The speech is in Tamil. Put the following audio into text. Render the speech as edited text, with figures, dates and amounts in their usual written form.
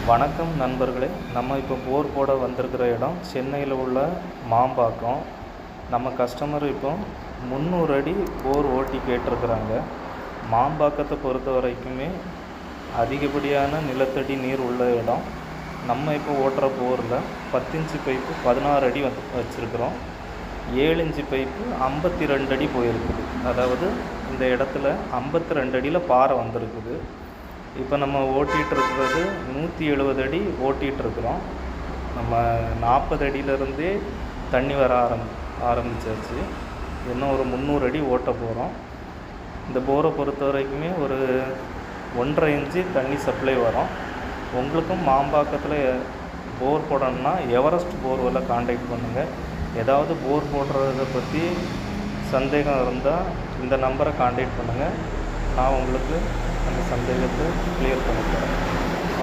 வணக்கம் நண்பர்களே. நம்ம இப்போ போர் போட வந்திருக்கிற இடம் சென்னையில் உள்ள மாம்பாக்கம். நம்ம கஸ்டமர் இப்போ 300 அடி போர் ஓட்டி கேட்டிருக்கிறாங்க. மாம்பாக்கத்தை பொறுத்த வரைக்குமே அதிகப்படியான நிலத்தடி நீர் உள்ள இடம். நம்ம இப்போ ஓட்டுற போரில் 10 இன்ச்சு பைப்பு 16 அடி வச்சுருக்கிறோம். 7 இன்ச்சு பைப்பு 52 அடி போயிருக்குது. அதாவது இந்த இடத்துல 52 அடியில் பாறை வந்திருக்குது. இப்போ நம்ம ஓட்டிகிட்ருக்கிறது 170 அடி ஓட்டிகிட்ருக்குறோம். நம்ம 40 அடியிலேருந்தே தண்ணி வர ஆரம்பிச்சாச்சு. இன்னும் ஒரு 300 அடி ஓட்ட போகிறோம். இந்த போரை பொறுத்த வரைக்குமே ஒரு 1.5 இன்ச்சு தண்ணி சப்ளை வரும். உங்களுக்கும் மாம்பாக்கத்தில் போர் போடணுன்னா எவரெஸ்ட் போர்வெல்லை காண்டாக்ட் பண்ணுங்கள். ஏதாவது போர் போடுறத பற்றி சந்தேகம் இருந்தால் இந்த நம்பரை காண்டாக்ட் பண்ணுங்கள். நான் உங்களுக்கு அந்த சந்தேகத்தை கிளியர் பண்ணி தரேன்.